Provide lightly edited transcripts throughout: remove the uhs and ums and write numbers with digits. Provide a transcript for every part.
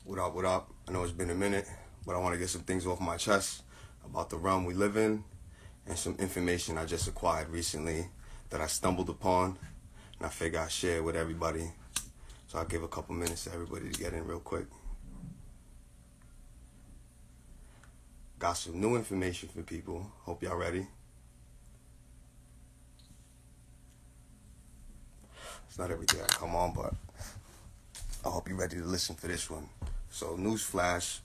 What up, what up? I know it's been a minute, but I want to get some things off my chest about the realm we live in and some information I just acquired recently that I stumbled upon, and I figure I share with everybody. So I'll give a couple minutes to everybody to get in real quick. Got some new information for people. Hope y'all ready. It's not everything I come on, but I hope you're ready to listen for this one. So, news flash.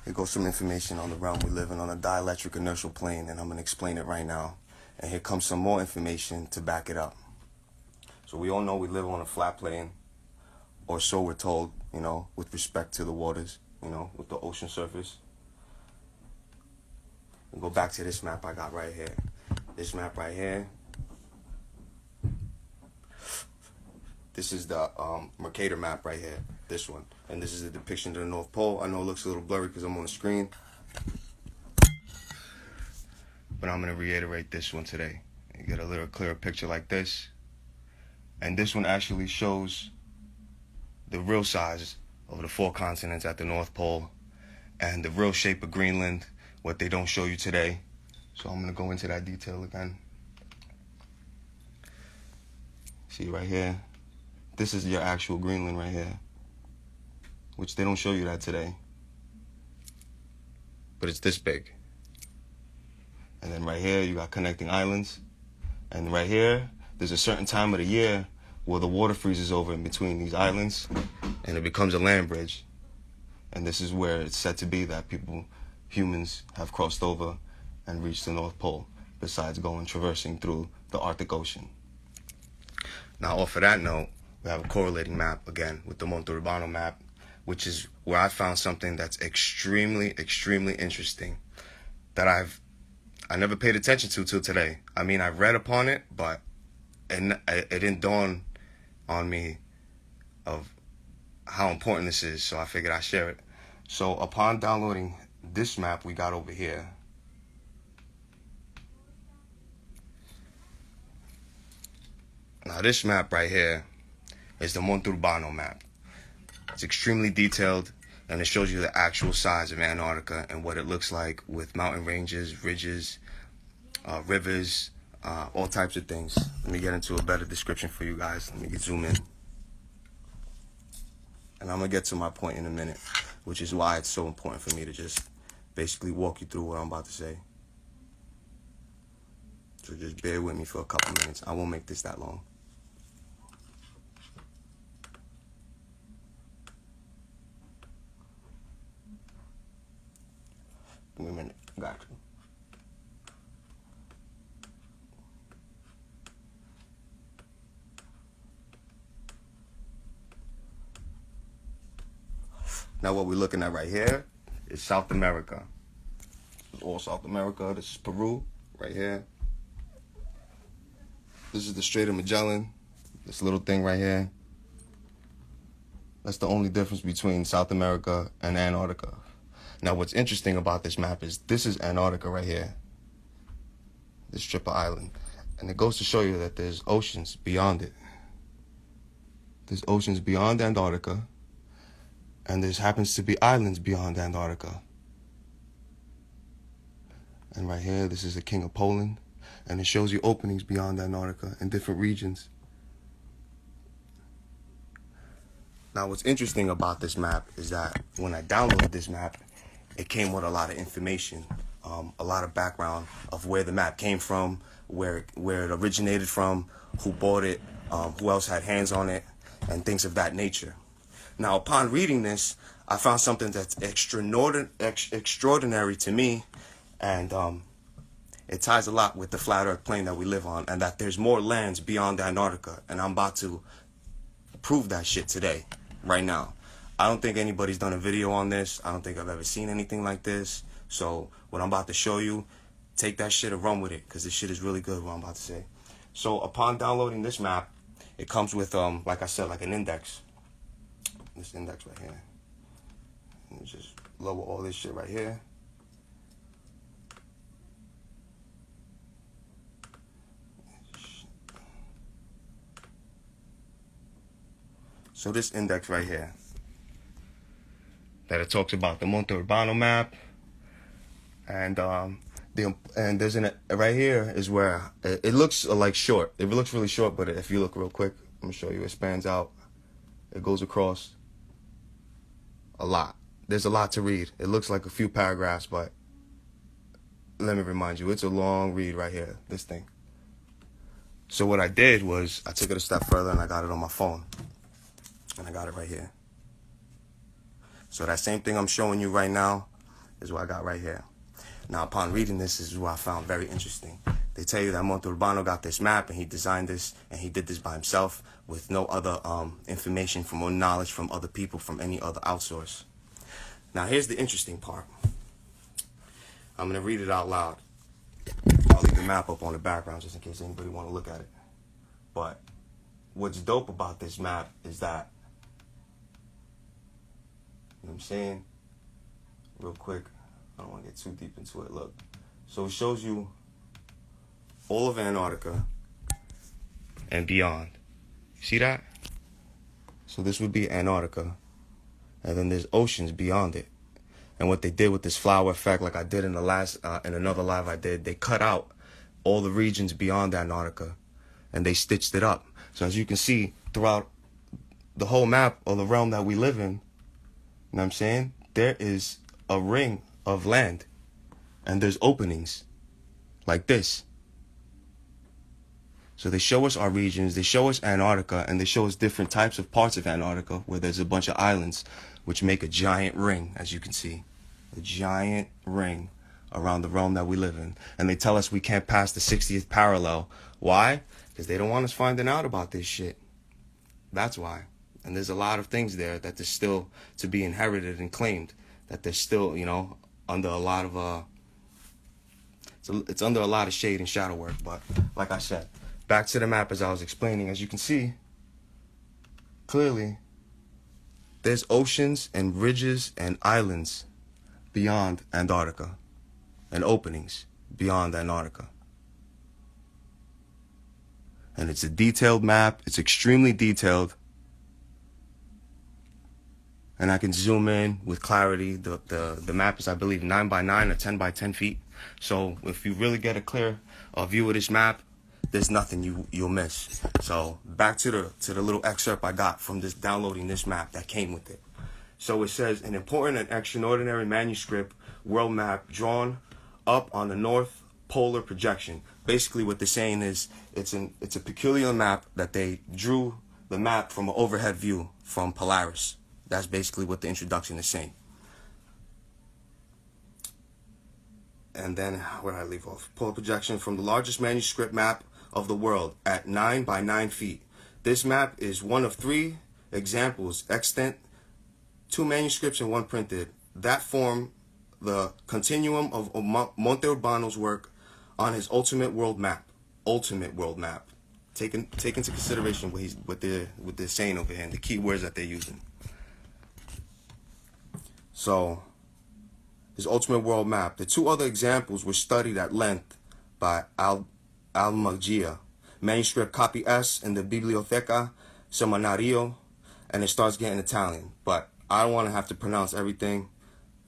Here goes some information on the realm we live in on a dielectric inertial plane, and I'm going to explain it right now. And here comes some more information to back it up. So we all know we live on a flat plane, or so we're told, with respect to the waters, with the ocean surface. And go back to this map I got right here. This map right here. This is the Mercator map right here, this one. And this is a depiction of the North Pole. I know it looks a little blurry because I'm on the screen. But I'm going to reiterate this one today. You get a little clearer picture like this. And this one actually shows the real size of the 4 continents at the North Pole and the real shape of Greenland, what they don't show you today. So I'm going to go into that detail again. See right here? This is your actual Greenland right here, which they don't show you that today. But it's this big. And then right here, you got connecting islands. And right here, there's a certain time of the year where the water freezes over in between these islands, and it becomes a land bridge. And this is where it's said to be that humans have crossed over and reached the North Pole, besides traversing through the Arctic Ocean. Now, off of that note, we have a correlating map again with the Monte Urbano map, which is where I found something that's extremely, extremely interesting that I never paid attention to till today. I mean, I read upon it, but it didn't dawn on me of how important this is, so I figured I'd share it. So upon downloading this map we got over here, now this map right here is the Monte Urbano map. It's extremely detailed, and it shows you the actual size of Antarctica and what it looks like with mountain ranges, ridges, rivers, all types of things. Let me get into a better description for you guys. Let me zoom in. And I'm going to get to my point in a minute, which is why it's so important for me to just basically walk you through what I'm about to say. So just bear with me for a couple minutes. I won't make this that long. Give me a minute. Got you. Now what we're looking at right here is South America. This is all South America. This is Peru right here. This is the Strait of Magellan. This little thing right here. That's the only difference between South America and Antarctica. Now what's interesting about this map is this is Antarctica right here. This strip of island. And it goes to show you that there's oceans beyond it. There's oceans beyond Antarctica. And there happens to be islands beyond Antarctica. And right here, this is the King of Poland. And it shows you openings beyond Antarctica in different regions. Now, what's interesting about this map is that when I downloaded this map, it came with a lot of information, a lot of background of where the map came from, where it originated from, who bought it, who else had hands on it, and things of that nature. Now, upon reading this, I found something that's extraordinary to me, and it ties a lot with the flat earth plane that we live on, and that there's more lands beyond Antarctica, and I'm about to prove that shit today, right now. I don't think anybody's done a video on this. I don't think I've ever seen anything like this. So what I'm about to show you, take that shit and run with it, because this shit is really good, what I'm about to say. So upon downloading this map, it comes with, like I said, like an index. This index right here. Let me just lower all this shit right here. So this index right here, that it talks about the Monte Urbano map, and there's right here is where it looks like short. It looks really short, but if you look real quick, I'm gonna show you. It spans out. It goes across a lot. There's a lot to read. It looks like a few paragraphs, but let me remind you, it's a long read right here, this thing. So what I did was I took it a step further and I got it on my phone. And I got it right here. So that same thing I'm showing you right now is what I got right here. Now, upon reading this is what I found very interesting. They tell you that Monte Urbano got this map and he designed this and he did this by himself with no other information or knowledge from other people, from any other outsource. Now, here's the interesting part. I'm going to read it out loud. I'll leave the map up on the background just in case anybody want to look at it. But what's dope about this map is that, you know what I'm saying? Real quick, I don't want to get too deep into it. Look. So it shows you all of Antarctica and beyond. See that? So this would be Antarctica. And then there's oceans beyond it. And what they did with this flower effect, like I did in the last, in another live I did, they cut out all the regions beyond Antarctica and they stitched it up. So as you can see, throughout the whole map of the realm that we live in, you know what I'm saying? There is a ring of land and there's openings like this. So they show us our regions, they show us Antarctica, and they show us different types of parts of Antarctica where there's a bunch of islands which make a giant ring, as you can see. A giant ring around the realm that we live in. And they tell us we can't pass the 60th parallel. Why? Because they don't want us finding out about this shit. That's why. And there's a lot of things there that there's still to be inherited and claimed. That there's still, you know, under a lot of, it's under a lot of shade and shadow work. But like I said, back to the map as I was explaining, as you can see, clearly, there's oceans and ridges and islands beyond Antarctica and openings beyond Antarctica. And it's a detailed map. It's extremely detailed. And I can zoom in with clarity. The map is, I believe, 9 by 9 or 10 by 10 feet. So if you really get a clear view of this map, there's nothing you'll miss. So back to the little excerpt I got from this downloading this map that came with it. So it says, an important and extraordinary manuscript world map drawn up on the North Polar projection. Basically what they're saying is it's a peculiar map that they drew the map from an overhead view from Polaris. That's basically what the introduction is saying. And then, where did I leave off? Polar projection from the largest manuscript map of the world at 9 by 9 feet. This map is one of 3 examples extant, 2 manuscripts and 1 printed, that form the continuum of Monte Urbano's work on his ultimate world map. Ultimate world map. Take into consideration what they're saying over here and the key words that they're using. So, his ultimate world map. The 2 other examples were studied at length by Al-Magia. Manuscript copy S in the Biblioteca Seminario, and it starts getting Italian. But I don't want to have to pronounce everything.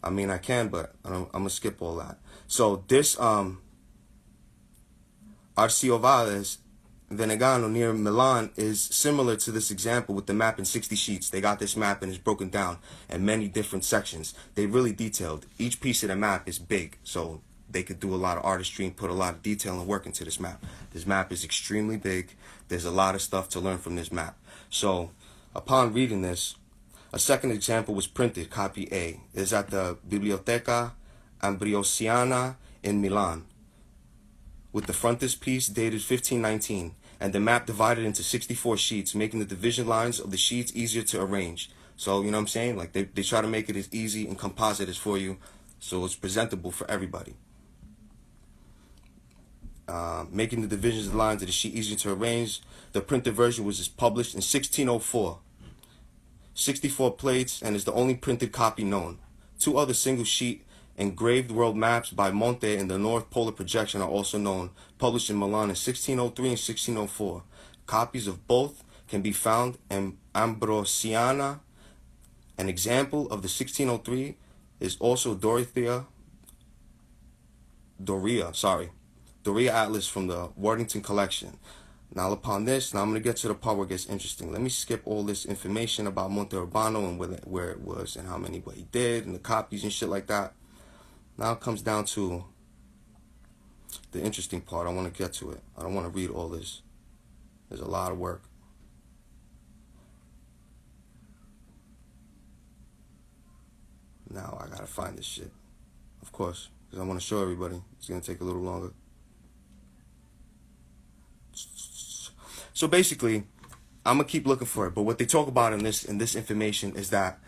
I mean, I can, but I'm going to skip all that. So this Arciovales Venegano near Milan is similar to this example with the map in 60 sheets. They got this map and it's broken down in many different sections. They really detailed. Each piece of the map is big, so they could do a lot of artistry and put a lot of detail and work into this map. This map is extremely big. There's a lot of stuff to learn from this map. So upon reading this, a second example was printed, copy A. It's at the Biblioteca Ambrosiana in Milan, with the frontispiece dated 1519, and the map divided into 64 sheets, making the division lines of the sheets easier to arrange. So, you know what I'm saying? Like, they try to make it as easy and composite as for you, so it's presentable for everybody. Making the divisions of the lines of the sheet easier to arrange. The printed version was published in 1604. 64 plates, and is the only printed copy known. 2 other single sheet engraved world maps by Monte in the North Polar projection are also known, published in Milan in 1603 and 1604. Copies of both can be found and Ambrosiana. An example of the 1603 is also Doria Atlas from the Worthington collection. Now upon this, now I'm going to get to the part where it gets interesting. Let me skip all this information about Monte Urbano and where it was and what he did and the copies and shit like that. Now it comes down to the interesting part. I want to get to it. I don't want to read all this. There's a lot of work. Now I gotta find this shit, of course, because I want to show everybody. It's gonna take a little longer. So basically, I'm gonna keep looking for it. But what they talk about in this information is that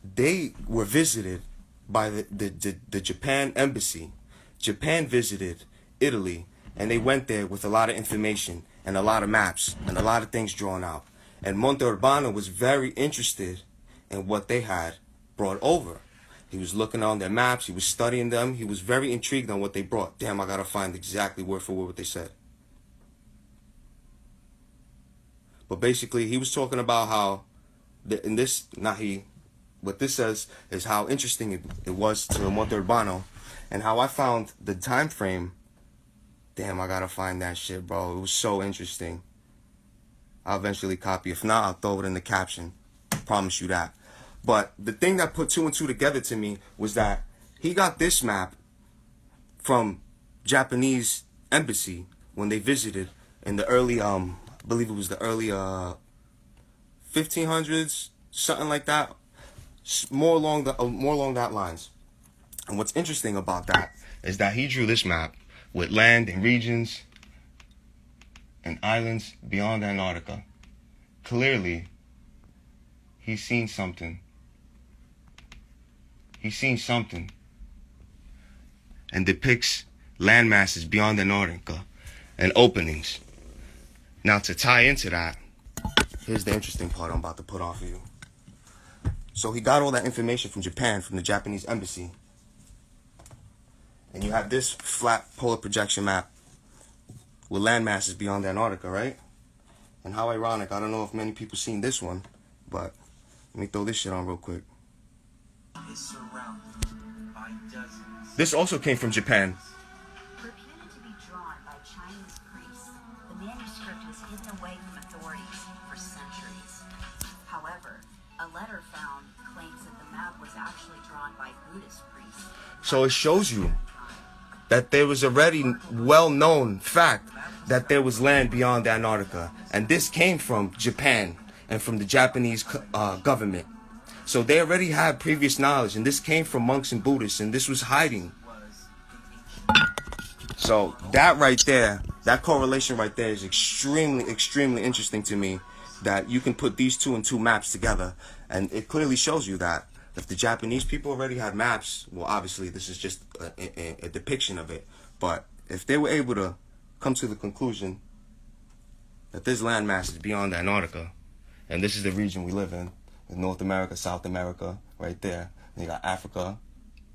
they were visited by the Japan embassy. Japan visited Italy, and they went there with a lot of information and a lot of maps and a lot of things drawn out. And Monte Urbano was very interested in what they had brought over. He was looking on their maps, he was studying them, he was very intrigued on what they brought. Damn, I gotta find exactly word for word what they said. But basically, he was talking about how, what this says is how interesting it was to Monte Urbano, and how I found the time frame. Damn, I gotta find that shit, bro. It was so interesting. I'll eventually copy. If not, I'll throw it in the caption. Promise you that. But the thing that put two and two together to me was that he got this map from Japanese embassy when they visited in the early, I believe it was the early 1500s, something like that. More along that lines. And what's interesting about that is that he drew this map with land and regions and islands beyond Antarctica. Clearly, he's seen something. He's seen something. And depicts land masses beyond Antarctica and openings. Now, to tie into that, here's the interesting part I'm about to put on for you. So he got all that information from Japan, from the Japanese embassy. And you have this flat polar projection map with land masses beyond Antarctica, right? And how ironic. I don't know if many people seen this one, but let me throw this shit on real quick. This also came from Japan. Reputed to be drawn by Chinese priests, the manuscript was hidden away from authorities for centuries. However, a letter found claims that the map was actually drawn by Buddhist priests. So it shows you that there was already well-known fact that there was land beyond Antarctica. And this came from Japan and from the Japanese government. So they already had previous knowledge, and this came from monks and Buddhists, and this was hiding. So that right there, that correlation right there is extremely, extremely interesting to me, that you can put these two and two maps together, and it clearly shows you that if the Japanese people already had maps, well, obviously this is just a depiction of it, but if they were able to come to the conclusion that there's land masses beyond Antarctica, and this is the region we live in North America, South America, right there. And you got Africa,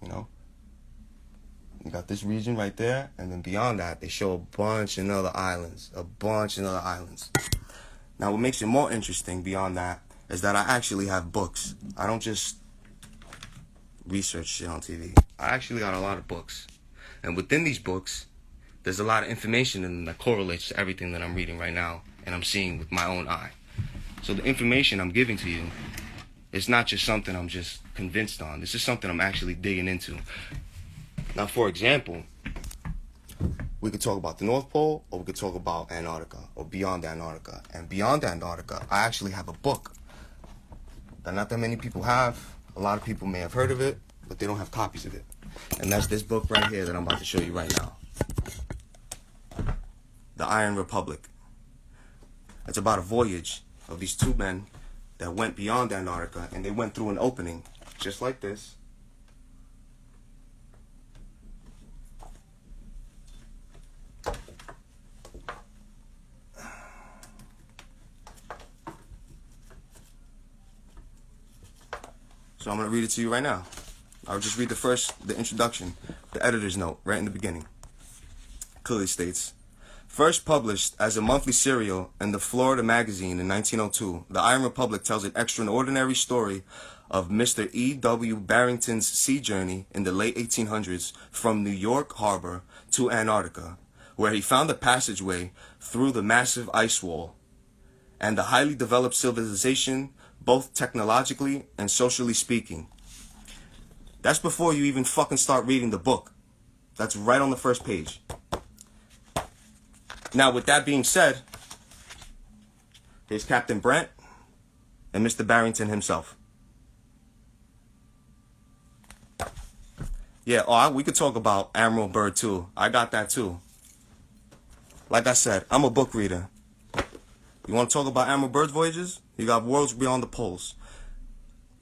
you know. You got this region right there, and then beyond that, they show a bunch of other islands. Now, what makes it more interesting beyond that is that I actually have books. I don't just research shit on TV. I actually got a lot of books. And within these books, there's a lot of information in them that correlates to everything that I'm reading right now and I'm seeing with my own eye. So the information I'm giving to you, it's not just something I'm just convinced on. This is something I'm actually digging into. Now, for example, we could talk about the North Pole, or we could talk about Antarctica, or beyond Antarctica. And beyond Antarctica, I actually have a book that not that many people have. A lot of people may have heard of it, but they don't have copies of it. And that's this book right here that I'm about to show you right now. The Iron Republic. It's about a voyage of these two men that went beyond Antarctica, and they went through an opening just like this. So I'm going to read it to you right now. I'll just read the introduction, the editor's note, right in the beginning. Clearly states, First published as a monthly serial in the Florida magazine in 1902, The Iron Republic tells an extraordinary story of Mr. E. W. Barrington's sea journey in the late 1800s from New York Harbor to Antarctica, where he found a passageway through the massive ice wall and the highly developed civilization, both technologically and socially speaking. That's before you even fucking start reading the book. That's right on the first page. Now, with that being said, here's Captain Brent and Mr. Barrington himself. Yeah, we could talk about Admiral Byrd too. I got that too. Like I said, I'm a book reader. You want to talk about Admiral Byrd's voyages? You got Worlds Beyond the Poles.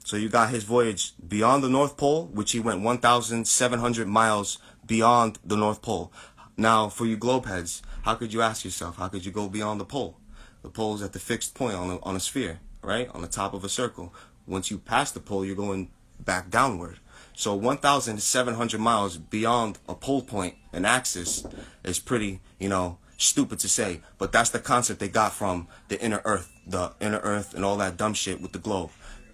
So you got his voyage beyond the North Pole, which he went 1,700 miles beyond the North Pole. Now, for you globeheads, how could you ask yourself, how could you go beyond the pole? The pole is at the fixed point on a sphere, right? On the top of a circle. Once you pass the pole, you're going back downward. So 1,700 miles beyond a pole point, an axis, is pretty, stupid to say. But that's the concept they got from the inner earth and all that dumb shit with the globe.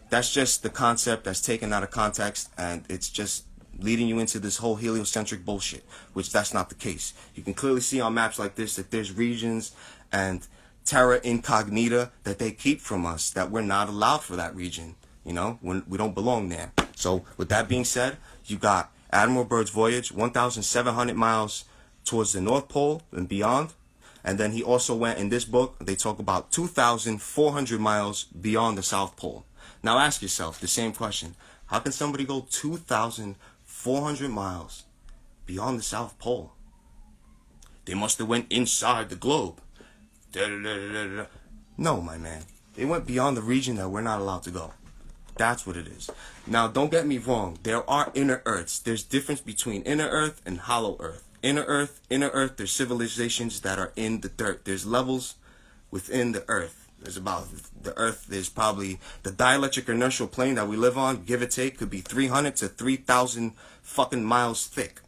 That's just the concept that's taken out of context, and it's just leading you into this whole heliocentric bullshit, which that's not the case. You can clearly see on maps like this that there's regions and terra incognita that they keep from us, that we're not allowed for that region, when we don't belong there. So with that being said, you got Admiral Byrd's voyage, 1,700 miles towards the North Pole and beyond. And then he also went, in this book, they talk about 2,400 miles beyond the South Pole. Now ask yourself the same question. How can somebody go 2,400 miles beyond the South Pole? They must have went inside the globe. No, my man. They went beyond the region that we're not allowed to go. That's what it is. Now, don't get me wrong. There are inner Earths. There's difference between inner Earth and hollow Earth. Inner Earth, there's civilizations that are in the dirt. There's levels within the Earth. There's about the Earth, there's probably the dielectric inertial plane that we live on, give or take, could be 300 to 3,000 fucking miles thick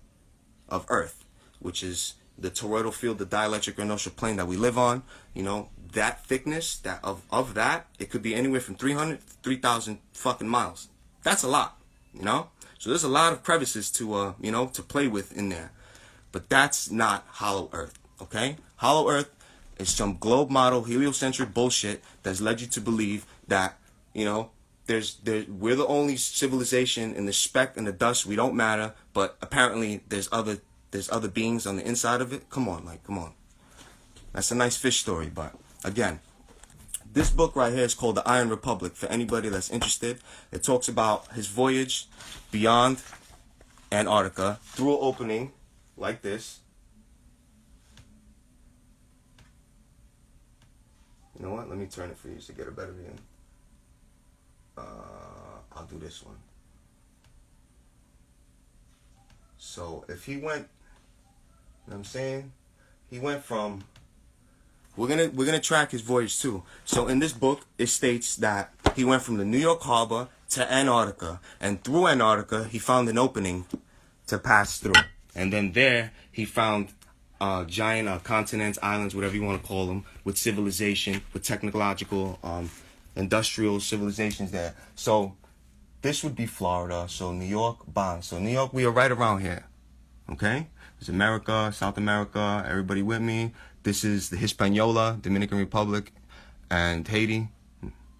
of Earth, which is the toroidal field, the dielectric inertial plane that we live on. That thickness, of that, it could be anywhere from 300 to 3,000 fucking miles. That's a lot, So there's a lot of crevices to, to play with in there. But that's not hollow Earth, okay? Hollow Earth is some globe model heliocentric bullshit that's led you to believe that, we're the only civilization in the speck and the dust. We don't matter, but apparently there's other beings on the inside of it. Come on. That's a nice fish story, but again, this book right here is called The Iron Republic. For anybody that's interested, it talks about his voyage beyond Antarctica through an opening like this. You know what? Let me turn it for you to get a better view. I'll do this one. So if he went, he went from. We're gonna track his voyage too. So in this book, it states that he went from the New York Harbor to Antarctica, and through Antarctica, he found an opening to pass through. And then there, he found giant continents, islands, whatever you want to call them, with civilization, with technological, industrial civilizations there. So this would be Florida. So New York, bang. So New York, we are right around here. Okay? There's America, South America, everybody with me. This is the Hispaniola, Dominican Republic, and Haiti.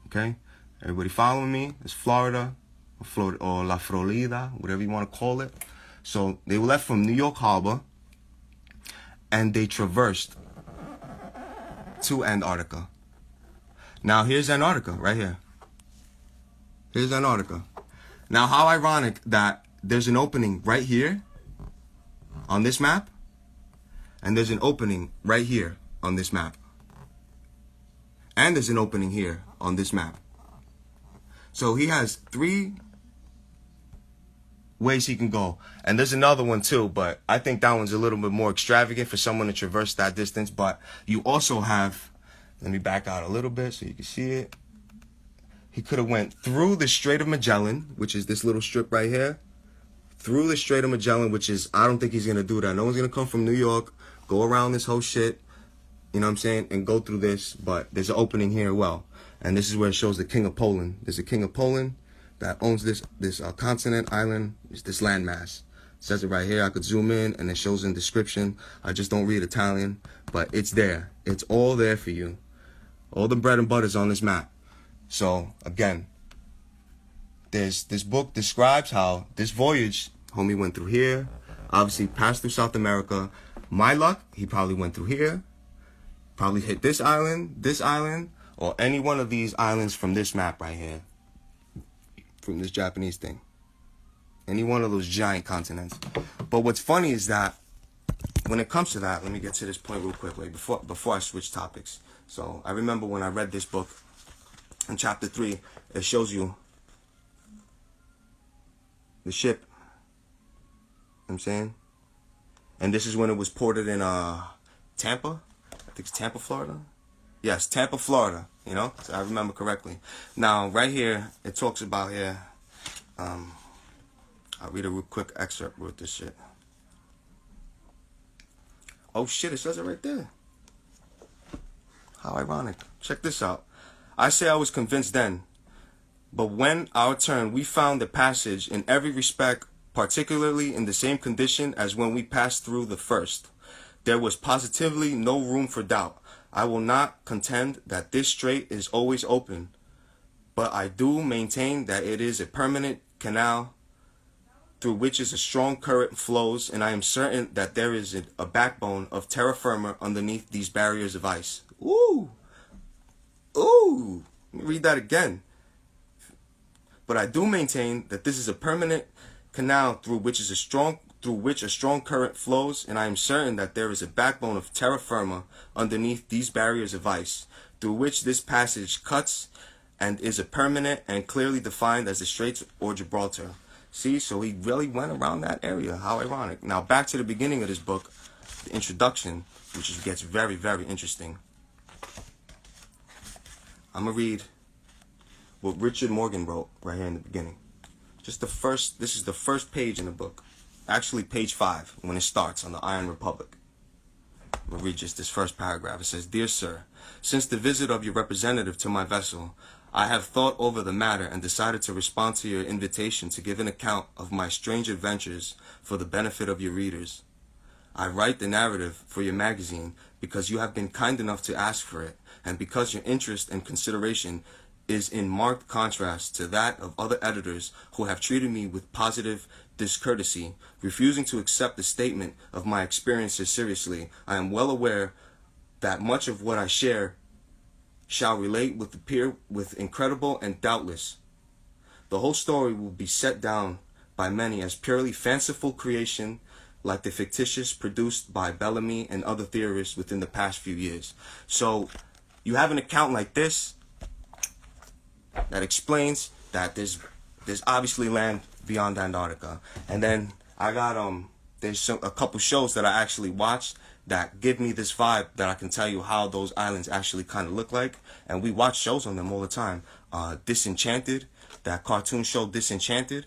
Okay? Everybody following me? It's Florida, or La Florida, whatever you want to call it. So they left from New York Harbor, and they traversed to Antarctica. Now here's Antarctica, right here. Here's Antarctica. Now how ironic that there's an opening right here on this map, and there's an opening right here on this map. And there's an opening here on this map. So he has 3 ways he can go. And there's another one too, but I think that one's a little bit more extravagant for someone to traverse that distance. But you also have, let me back out a little bit so you can see it. He could have went through the Strait of Magellan, which is this little strip right here. Through the Strait of Magellan, which is, I don't think he's going to do that. No one's going to come from New York, go around this whole shit, you know what I'm saying, and go through this, but there's an opening here as well. And this is where it shows the king of Poland. There's a king of Poland that owns this continent, island, this landmass. It says it right here. I could zoom in, and it shows in description. I just don't read Italian, but it's there. It's all there for you. All the bread and butter's on this map. So, again, this book describes how this voyage, homie went through here, obviously passed through South America. My luck, he probably went through here, probably hit this island, or any one of these islands from this map right here, from this Japanese thing. Any one of those giant continents. But what's funny is that when it comes to that, let me get to this point real quick, wait, before I switch topics. So I remember when I read this book, in chapter 3, it shows you the ship. You know what I'm saying? And this is when it was ported in Tampa. I think it's Tampa, Florida. Yes, Tampa, Florida. You know, so I remember correctly. Now, right here, it talks about here. I'll read a real quick excerpt with this shit. Oh shit! It says it right there. How ironic. Check this out. I say I was convinced then, but when our turn, we found the passage in every respect, particularly in the same condition as when we passed through the first. There was positively no room for doubt. I will not contend that this strait is always open, but I do maintain that it is a permanent canal through which is a strong current flows, and I am certain that there is a backbone of terra firma underneath these barriers of ice. Ooh! Ooh! Let me read that again. But I do maintain that this is a permanent canal through which a strong current flows, and I am certain that there is a backbone of terra firma underneath these barriers of ice, through which this passage cuts and is a permanent and clearly defined as the Straits or Gibraltar. See, so he really went around that area. How ironic. Now back to the beginning of this book, the introduction, which gets very, very interesting. I'm going to read what Richard Morgan wrote right here in the beginning. This is the first page in the book. Actually, page 5, when it starts on the Iron Republic. I'm going to read just this first paragraph. It says, "Dear Sir, since the visit of your representative to my vessel, I have thought over the matter and decided to respond to your invitation to give an account of my strange adventures for the benefit of your readers. I write the narrative for your magazine because you have been kind enough to ask for it, and because your interest and consideration is in marked contrast to that of other editors who have treated me with positive discourtesy, refusing to accept the statement of my experiences seriously. I am well aware that much of what I shall relate with incredible and doubtless. The whole story will be set down by many as purely fanciful creation, like the fictitious produced by Bellamy and other theorists within the past few years." So you have an account like this that explains that there's obviously land beyond Antarctica, and then I got there's a couple shows that I actually watched that give me this vibe that I can tell you how those islands actually kind of look like, and we watch shows on them all the time. Disenchanted, that cartoon show Disenchanted,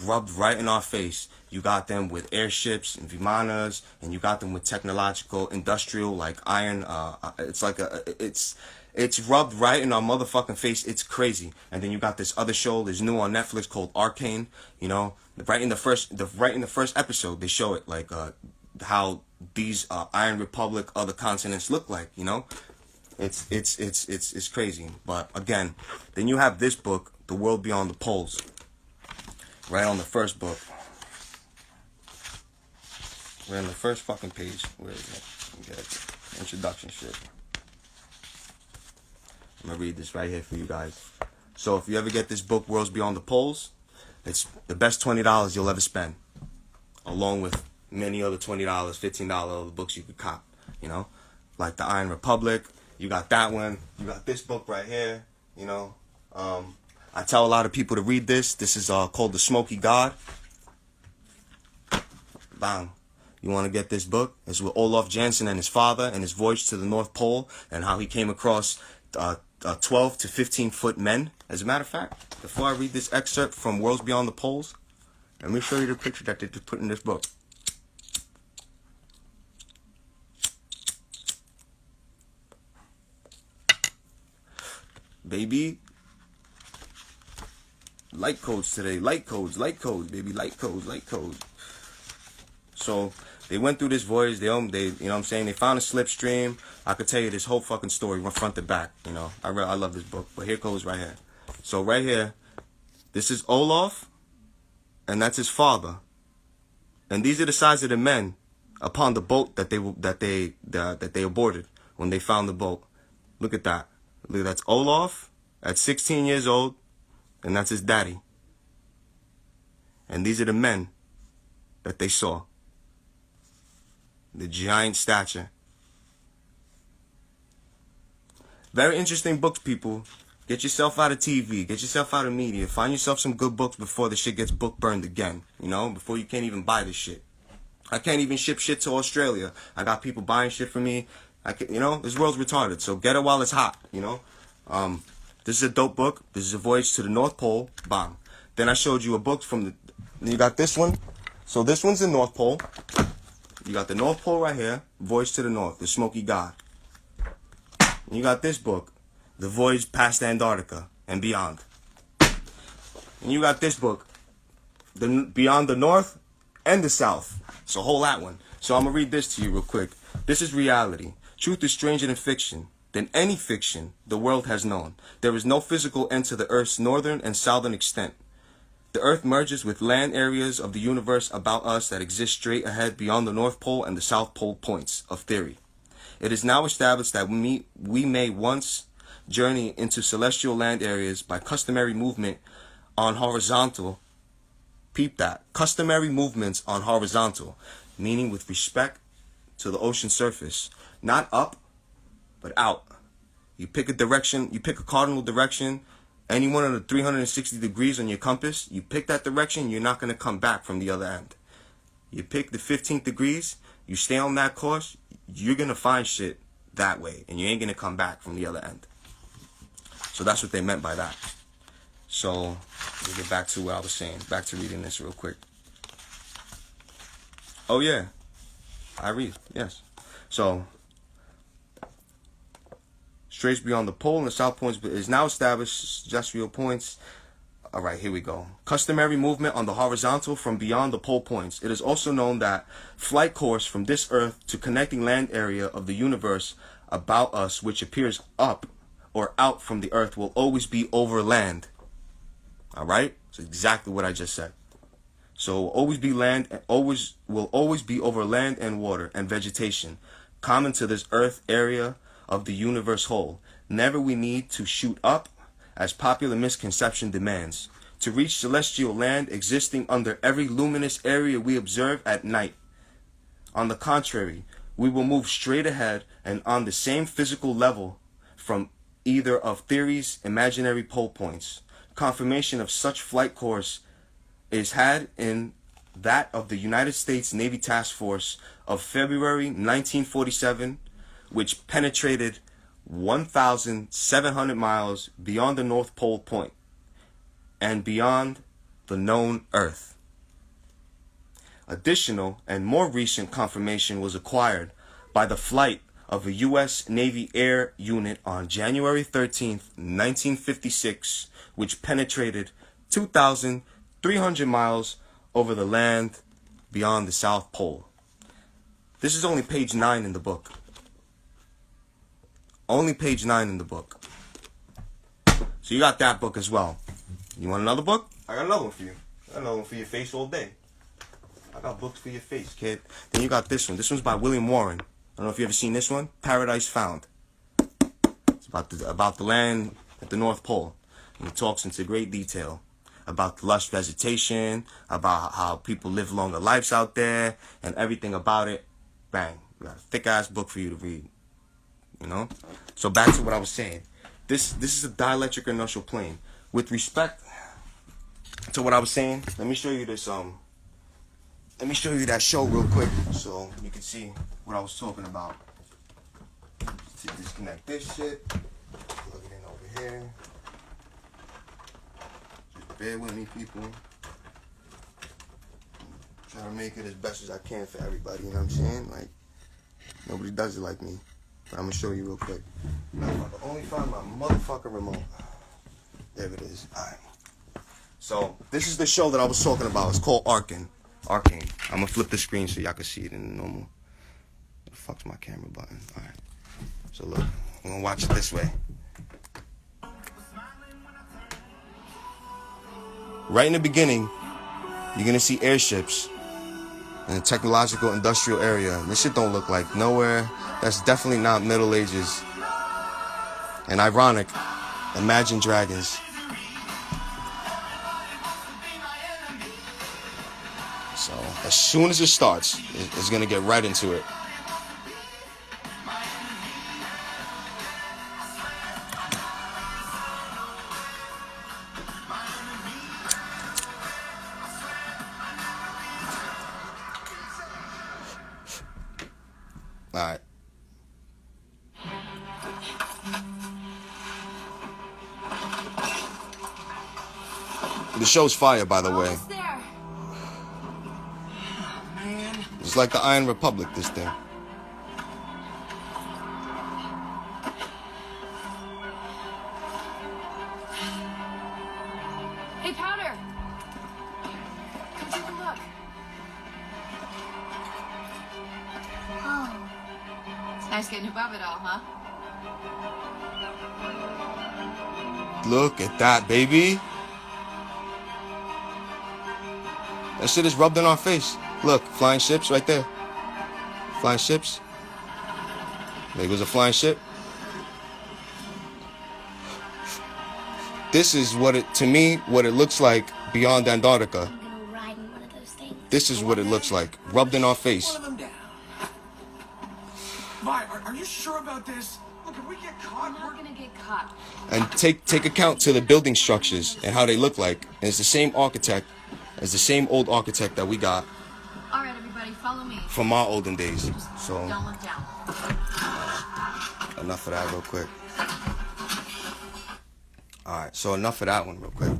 rubbed right in our face. You got them with airships and vimanas, and you got them with technological, industrial, like iron. It's rubbed right in our motherfucking face. It's crazy. And then you got this other show that's new on Netflix called Arcane. You know, right in the first episode, they show it like how these Iron Republic other continents look like. You know, it's crazy. But again, then you have this book, The World Beyond the Poles, right on the first book. We're on the first fucking page. Where is it? Let me get it. Introduction shit. I'm going to read this right here for you guys. So if you ever get this book, Worlds Beyond the Poles, it's the best $20 you'll ever spend. Along with many other $20, $15 other books you could cop. You know? Like the Iron Republic. You got that one. You got this book right here. You know? I tell a lot of people to read this. This is called The Smoky God. Bang. You want to get this book? It's with Olaf Jansen and his father and his voyage to the North Pole and how he came across 12 to 15 foot men. As a matter of fact, before I read this excerpt from Worlds Beyond the Poles, let me show you the picture that they just put in this book. baby. Light codes today. Light codes, baby. Light codes. So they went through this voyage. They you know what I'm saying? They found a slipstream. I could tell you this whole fucking story from front to back. You know, I love this book. But here goes right here. So right here, this is Olaf, and that's his father. And these are the size of the men upon the boat that they aborted when they found the boat. Look at that. Look, that's Olaf at 16 years old, and that's his daddy. And these are the men that they saw. The giant stature. Very interesting books, people. Get yourself out of TV. Get yourself out of media. Find yourself some good books before the shit gets book burned again. You know, before you can't even buy this shit. I can't even ship shit to Australia. I got people buying shit for me. You know, this world's retarded. So get it while it's hot, you know. This is a dope book. This is A Voyage to the North Pole. Bang. Then I showed you a book from the... You got this one. So this one's the North Pole. You got the North Pole right here. Voyage to the North. The Smoky God. And you got this book. The Voyage Past Antarctica and Beyond. And you got this book. The Beyond the North and the South. So hold that one. So I'm going to read this to you real quick. This is reality. Truth is stranger than fiction. Than any fiction the world has known. There is no physical end to the Earth's northern and southern extent. The Earth merges with land areas of the universe about us that exist straight ahead beyond the North Pole and the South Pole points of theory. It is now established that we may once journey into celestial land areas by customary movement on horizontal. Peep that. Customary movements on horizontal, meaning with respect to the ocean surface. Not up, but out. You pick a direction, you pick a cardinal direction, any one of the 360 degrees on your compass, you pick that direction, you're not going to come back from the other end. You pick the 15th degrees, you stay on that course, you're going to find shit that way, and you ain't going to come back from the other end. So that's what they meant by that. So, let me get back to what I was saying. Back to reading this real quick. Oh, yeah. I read, yes. So, straits beyond the pole and the south points is now established terrestrial points. All right, here we go. Customary movement on the horizontal from beyond the pole points. It is also known that flight course from this Earth to connecting land area of the universe about us, which appears up or out from the Earth, will always be over land. All right, that's exactly what I just said. So always be land, will always be over land and water and vegetation, common to this Earth area of the universe whole. Never we need to shoot up, as popular misconception demands, to reach celestial land existing under every luminous area we observe at night. On the contrary, we will move straight ahead and on the same physical level from either of theory's imaginary pole points. Confirmation of such flight course is had in that of the United States Navy Task Force of February 1947, which penetrated 1,700 miles beyond the North Pole point and beyond the known Earth. Additional and more recent confirmation was acquired by the flight of a U.S. Navy air unit on January 13th, 1956, which penetrated 2,300 miles over the land beyond the South Pole. This is only page 9 in the book. Only page 9 in the book. So you got that book as well. You want another book? I got another one for you. I got another one for your face all day. I got books for your face, kid. Then you got this one. This one's by William Warren. I don't know if you ever seen this one. Paradise Found. It's about the land at the North Pole. And he talks into great detail about the lush vegetation, about how people live longer lives out there, and everything about it. Bang. We got a thick-ass book for you to read. You know? So back to what I was saying. This is a dielectric inertial plane. With respect to what I was saying, let me show you this, let me show you that show real quick so you can see what I was talking about. To disconnect this shit. Plug it in over here. Just bear with me, people. Try to make it as best as I can for everybody, you know what I'm saying? Like, nobody does it like me. But I'm gonna show you real quick. Now, if I can only find my motherfucking remote. There it is. All right. So this is the show that I was talking about. It's called Arcane. Arcane. I'm gonna flip the screen so y'all can see it in the normal. What the fuck's my camera button? All right. So look, I'm gonna watch it this way. Right in the beginning, you're gonna see airships in a technological industrial area. This shit don't look like nowhere. That's definitely not Middle Ages. And ironic, Imagine Dragons. So as soon as it starts, it's gonna get right into it. All right. The show's fire, by the way. It's like the Iron Republic, this thing. Hey, Powder! Come take a look. Oh. It's nice getting above it all, huh? Look at that, baby. That shit is rubbed in our face. Look, flying ships right there. Flying ships. There goes a flying ship. This is what it, to me, what it looks like beyond Antarctica. I'm gonna ride in one of those things. This is what it looks like, rubbed in our face. One of them down. Vi, are you sure about this? Look, if we get caught, We're not gonna get caught. And take account to the building structures and how they look like. And it's the same architect as the same old architect that we got All right, everybody, follow me. from our olden days. So Don't look down. enough of that real quick. Alright, so enough of that one real quick.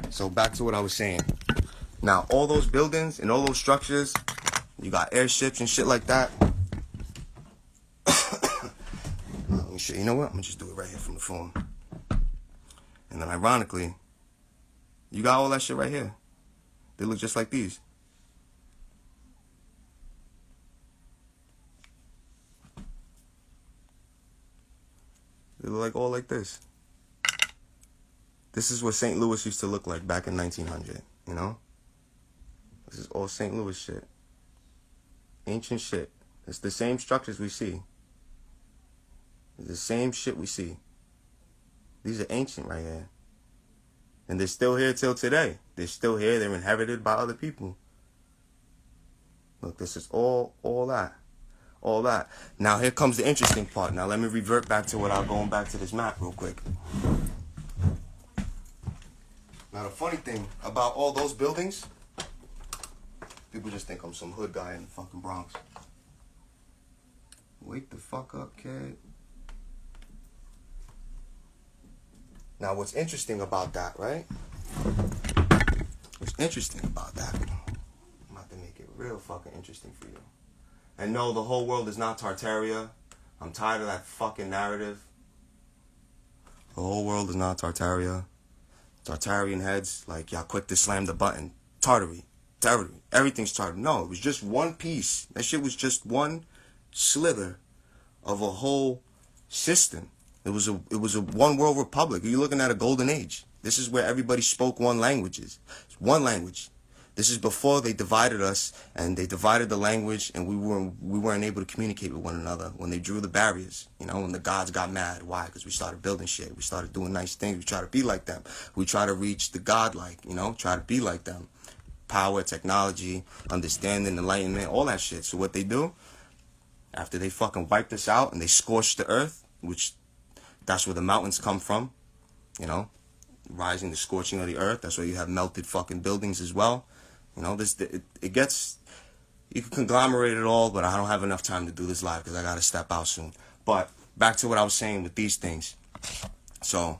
So back to what I was saying. Now, all those buildings and all those structures, you got airships and shit like that. Let me show you. You know what? I'm gonna just do it right here from the phone. And then ironically, you got all that shit right here. They look just like these. They look like all like this. This is what St. Louis used to look like back in 1900, you know? This is all St. Louis shit. Ancient shit. It's the same structures we see. It's the same shit we see. These are ancient right here. And they're still here till today. They're still here. They're inherited by other people. Look, this is all that. All that. Now, here comes the interesting part. Now, let me revert back to going back to this map real quick. Now, the funny thing about all those buildings, people just think I'm some hood guy in the fucking Bronx. Wake the fuck up, kid. Now, what's interesting about that, right? What's interesting about that, I'm about to make it real fucking interesting for you. And no, the whole world is not Tartaria. I'm tired of that fucking narrative. The whole world is not Tartaria. Tartarian heads, like, y'all quick to slam the button. Tartary. Everything's Tartary. No, it was just one piece. That shit was just one slither of a whole system. It was a one world republic. You're looking at a golden age. This is where everybody spoke one language. It's one language. This is before they divided us, and they divided the language, and we weren't able to communicate with one another. When they drew the barriers, you know, when the gods got mad. Why? Because we started building shit. We started doing nice things. We try to be like them. We try to reach the godlike, you know, try to be like them. Power, technology, understanding, enlightenment, all that shit. So what they do, after they fucking wiped us out and they scorched the earth, which that's where the mountains come from, you know, rising, the scorching of the earth. That's why you have melted fucking buildings as well. You know, it gets, you can conglomerate it all, but I don't have enough time to do this live because I got to step out soon. But back to what I was saying with these things. So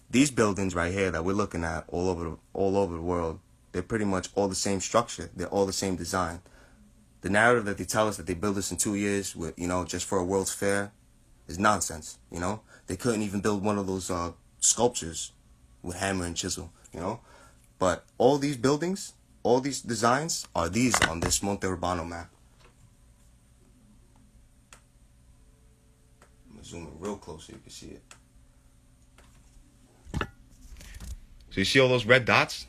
these buildings right here that we're looking at all over the world, they're pretty much all the same structure. They're all the same design. The narrative that they tell us that they build this in 2 years with, you know, just for a World's Fair is nonsense, you know? They couldn't even build one of those sculptures with hammer and chisel, you know. But all these buildings, all these designs are these on this Monte Urbano map. I'm gonna zoom in real close so you can see it. So you see all those red dots?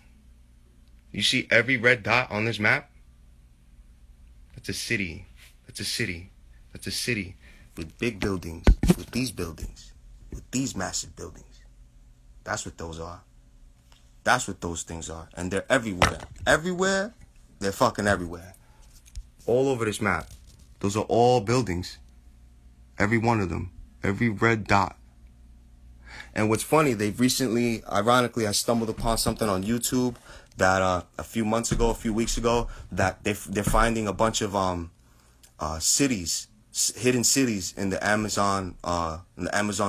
You see every red dot on this map? That's a city. That's a city. That's a city with big buildings, with these massive buildings. That's what those are. That's what those things are. And they're everywhere. Everywhere, they're fucking everywhere. All over this map. Those are all buildings. Every one of them. Every red dot. And what's funny, they've recently, ironically, I stumbled upon something on YouTube that a few weeks ago, that they're finding a bunch of cities, hidden cities in the Amazon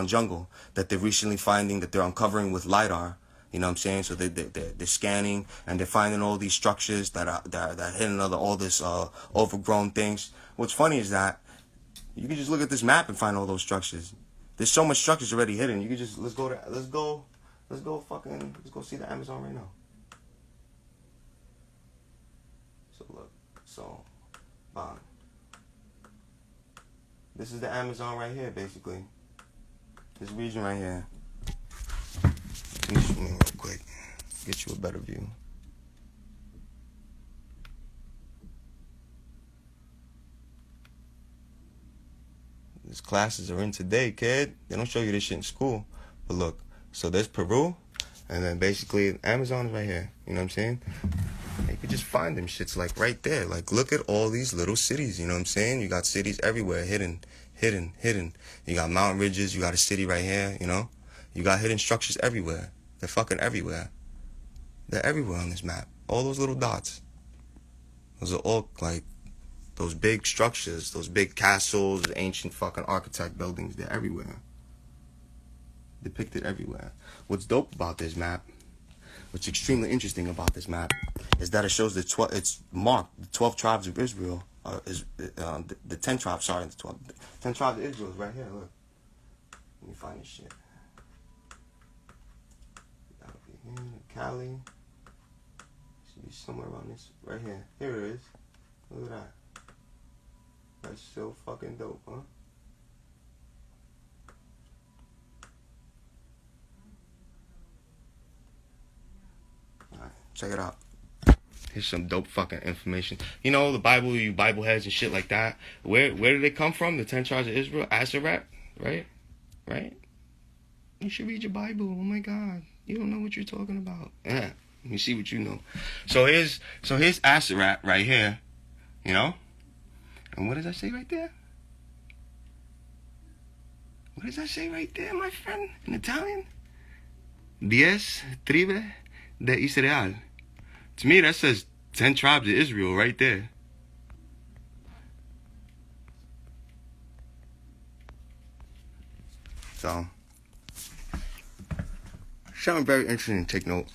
jungle that they're recently finding, that they're uncovering with LiDAR. You know what I'm saying? So they're scanning and they're finding all these structures that are hidden under all this overgrown things. What's funny is that you can just look at this map and find all those structures. There's so much structures already hidden. You can just let's go see the Amazon right now. So look, bam. This is the Amazon right here, basically. This region right here. Let me zoom in real quick. Get you a better view. These classes are in today, kid. They don't show you this shit in school. But look, so there's Peru, and then basically Amazon is right here. You know what I'm saying? And you can just find them shits like right there. Like, look at all these little cities. You know what I'm saying? You got cities everywhere, hidden. You got mountain ridges. You got a city right here. You know, you got hidden structures everywhere. They're fucking everywhere. They're everywhere on this map. All those little dots. Those are all like those big structures, those big castles, ancient fucking architect buildings. They're everywhere. Depicted everywhere. What's dope about this map, what's extremely interesting about this map, is that it shows it's marked the 12 tribes of Israel. The 10 tribes, sorry, the 10 tribes of Israel is right here. Look, let me find this shit. That'll be here, Cali. Should be somewhere around this, right here. Here it is. Look at that. That's so fucking dope, huh? Alright, check it out. Here's some dope fucking information. You know, the Bible, you Bible heads and shit like that. Where did they come from? The 10 tribes of Israel? Asarat? Right? You should read your Bible. Oh my God. You don't know what you're talking about. Yeah. Let me see what you know. So here's Asarat right here. You know? And what does that say right there? What does that say right there, my friend? In Italian? 10 tribes de Israel. To me, that says 10 tribes of Israel right there. So, something very interesting to take note.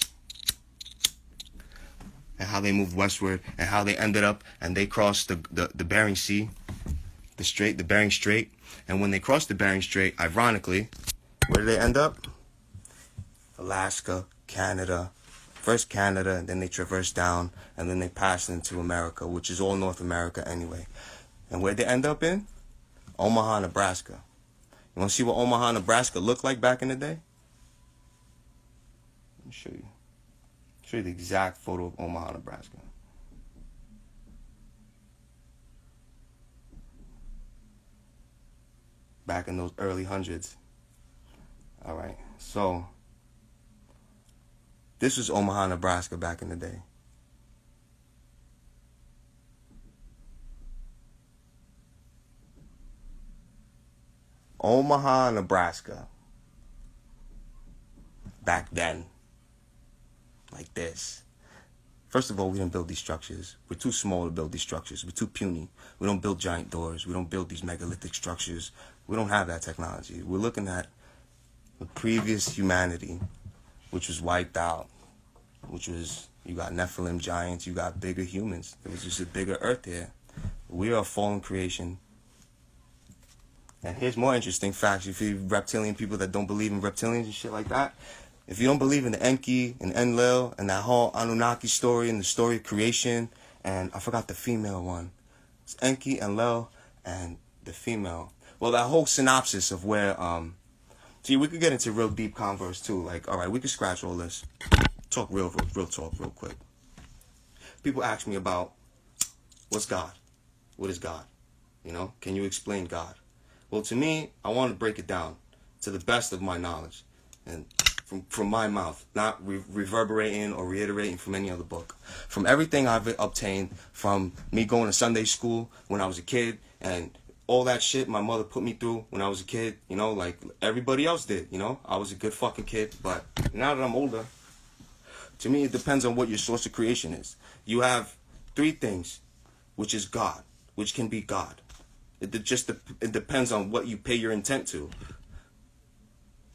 And how they moved westward, and how they ended up, and they crossed the Bering Sea, the Bering Strait. And when they crossed the Bering Strait, ironically, where did they end up? Alaska, Canada. First Canada, and then they traversed down, and then they passed into America, which is all North America anyway. And where'd they end up in? Omaha, Nebraska. You want to see what Omaha, Nebraska looked like back in the day? Let me show you. Show you the exact photo of Omaha, Nebraska. Back in those early hundreds. All right, so this was Omaha, Nebraska back in the day. Omaha, Nebraska. Back then. Like this. First of all, we didn't build these structures. We're too small to build these structures. We're too puny. We don't build giant doors. We don't build these megalithic structures. We don't have that technology. We're looking at the previous humanity, which was wiped out, which was, you got Nephilim giants, you got bigger humans. There was just a bigger earth here. We are a fallen creation. And here's more interesting facts. If you reptilian people that don't believe in reptilians and shit like that, If you don't believe in the Enki and Enlil and that whole Anunnaki story and the story of creation, and I forgot the female one. It's Enki, Enlil, and the female. Well, that whole synopsis of where, see, we could get into real deep converse too. Like, all right, we could scratch all this. Talk real talk real quick. People ask me about, what's God? What is God? You know, can you explain God? Well, to me, I want to break it down to the best of my knowledge and from my mouth, not reverberating or reiterating from any other book. From everything I've obtained from me going to Sunday school when I was a kid and all that shit my mother put me through when I was a kid, you know, like everybody else did, you know. I was a good fucking kid, but now that I'm older, to me, it depends on what your source of creation is. You have three things, which is God, which can be God. It depends on what you pay your intent to.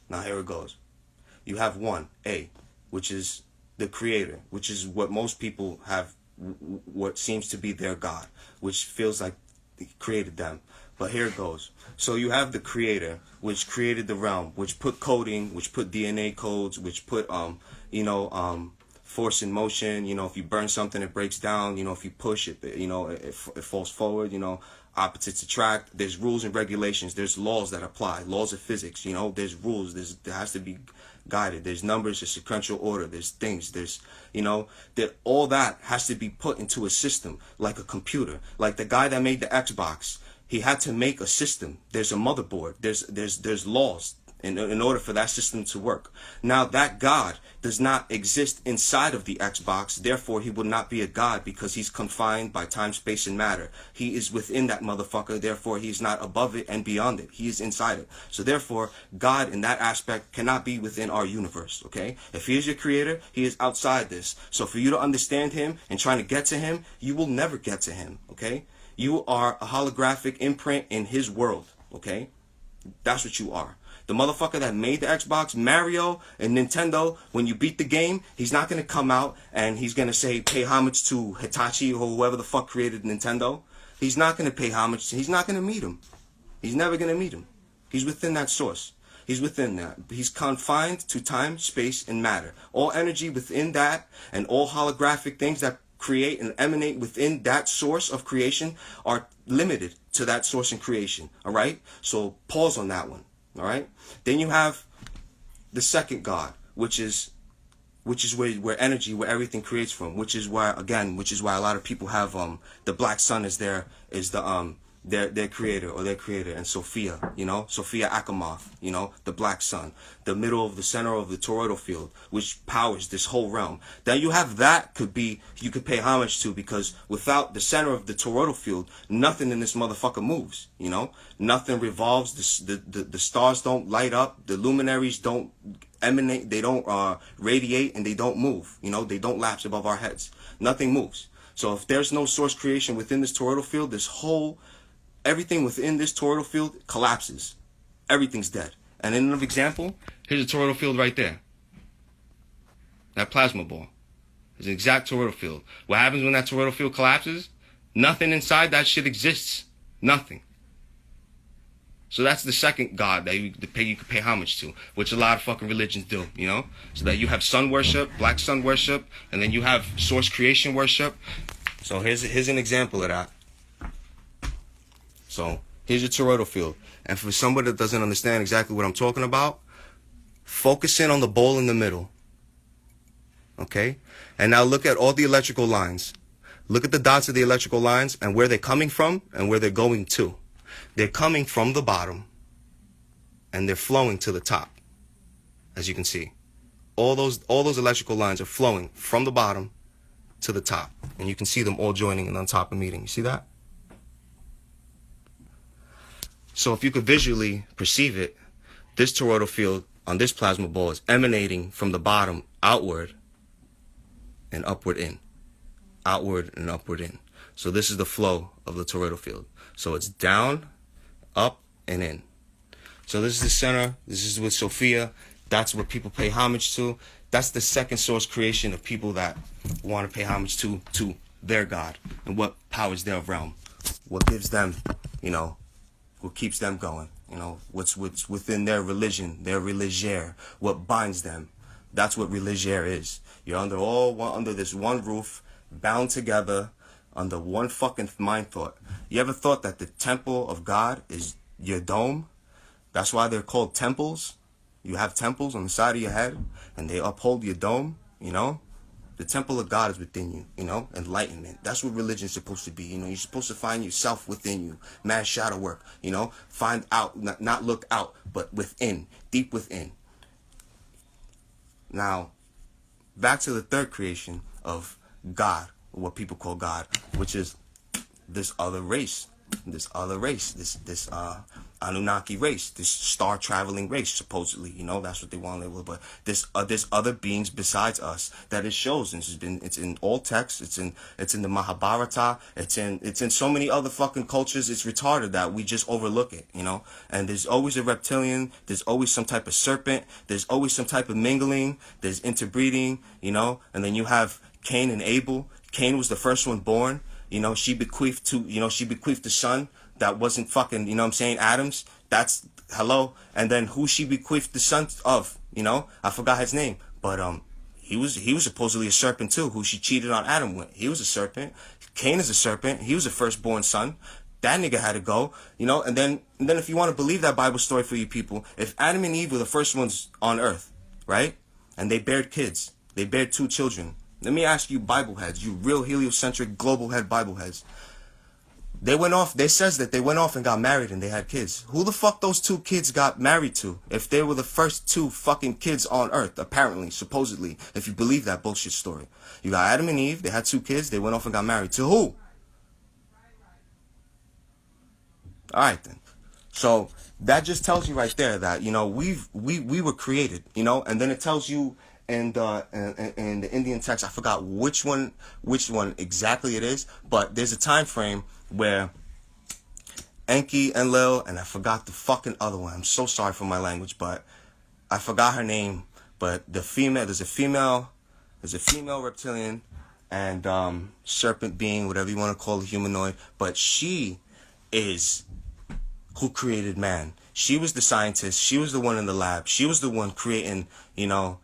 Now here it goes. You have one, A, which is the creator, which is what most people have, what seems to be their God, which feels like he created them. But here it goes. So you have the creator, which created the realm, which put coding, which put DNA codes, which put, force in motion. You know, if you burn something, it breaks down. You know, if you push it, you know, it falls forward. You know, opposites attract. There's rules and regulations. There's laws that apply. Laws of physics. You know, there's rules. There has to be guided. There's numbers. There's sequential order. There's things. There's, you know, that all that has to be put into a system like a computer. Like the guy that made the Xbox, he had to make a system. There's a motherboard. There's laws in order for that system to work. Now that God does not exist inside of the Xbox, therefore he would not be a God because he's confined by time, space, and matter. He is within that motherfucker, therefore he's not above it and beyond it. He is inside it. So therefore, God in that aspect cannot be within our universe, okay? If he is your creator, he is outside this. So for you to understand him and trying to get to him, you will never get to him, okay? You are a holographic imprint in his world, okay? That's what you are. The motherfucker that made the Xbox, Mario, and Nintendo, when you beat the game, he's not going to come out and he's going to say, pay homage to Hitachi or whoever the fuck created Nintendo. He's not going to pay homage. He's not going to meet him. He's never going to meet him. He's within that source. He's within that. He's confined to time, space, and matter. All energy within that and all holographic things that create and emanate within that source of creation are limited to that source in creation. All right? So pause on that one. All right. Then you have the second God, which is where energy, where everything creates from. Which is why a lot of people have the black sun is their creator or their creator, and Sophia, you know, Sophia Akamoth, you know, the black sun, the middle of the center of the toroidal field, which powers this whole realm. Then you have that you could pay homage to, because without the center of the toroidal field, nothing in this motherfucker moves, you know, nothing revolves. The stars don't light up, the luminaries don't emanate, they don't radiate, and they don't move, you know, they don't lapse above our heads. Nothing moves. So if there's no source creation within this toroidal field, everything within this toroidal field collapses. Everything's dead. And in another example, here's a toroidal field right there. That plasma ball is an exact toroidal field. What happens when that toroidal field collapses? Nothing inside that shit exists. Nothing. So that's the second God that you could pay homage to, which a lot of fucking religions do, you know? So that you have sun worship, black sun worship, and then you have source creation worship. So here's an example of that. So here's your toroidal field. And for somebody that doesn't understand exactly what I'm talking about, focus in on the ball in the middle. Okay? And now look at all the electrical lines. Look at the dots of the electrical lines and where they're coming from and where they're going to. They're coming from the bottom and they're flowing to the top. As you can see. All those electrical lines are flowing from the bottom to the top. And you can see them all joining and on top of meeting. You see that? So if you could visually perceive it, this toroidal field on this plasma ball is emanating from the bottom outward and upward in. Outward and upward in. So this is the flow of the toroidal field. So it's down, up, and in. So this is the center. This is with Sophia. That's what people pay homage to. That's the second source creation of people that want to pay homage to their God and what powers their realm. What gives them, you know, what keeps them going, you know, what's within their religion, their religiere, what binds them. That's what religion is. You're under this one roof, bound together, under one fucking mind thought. You ever thought that the temple of God is your dome? That's why they're called temples. You have temples on the side of your head, and they uphold your dome, you know? The temple of God is within you, you know? Enlightenment. That's what religion's supposed to be, you know? You're supposed to find yourself within you. Mad shadow work, you know? Find out, not look out, but within, deep within. Now, back to the third creation of God, what people call God, which is this other race, this Anunnaki race, this star traveling race, supposedly, you know, that's what they want to label it. But there's other beings besides us that it shows, and it's in all texts, it's in the Mahabharata, it's in so many other fucking cultures. It's retarded that we just overlook it, you know. And there's always a reptilian, there's always some type of serpent, there's always some type of mingling, there's interbreeding, you know. And then you have Cain and Abel. Cain was the first one born, you know. She bequeathed the son that wasn't fucking, you know what I'm saying, Adam's. That's, hello. And then who she bequeathed the son of, you know, I forgot his name, but he was supposedly a serpent too, who she cheated on Adam with. He was a serpent. Cain is a serpent. He was a firstborn son. That nigga had to go, you know. And then if you want to believe that Bible story for you people, if Adam and Eve were the first ones on earth, right, and they bared kids, they bared 2 children. Let me ask you, Bible heads, you real heliocentric global head Bible heads. They says that they went off and got married and they had kids. Who the fuck those 2 kids got married to? If they were the first 2 fucking kids on earth, apparently, supposedly, if you believe that bullshit story. You got Adam and Eve, they had 2 kids, they went off and got married. To who? Alright then. So that just tells you right there that, you know, we were created, you know, and then it tells you in the Indian text, I forgot which one exactly it is, but there's a time frame where Enki and Lil, and I forgot the fucking other one. I'm so sorry for my language, but I forgot her name. But there's a female reptilian and serpent being, whatever you want to call it, humanoid. But she is who created man. She was the scientist. She was the one in the lab. She was the one creating, you know,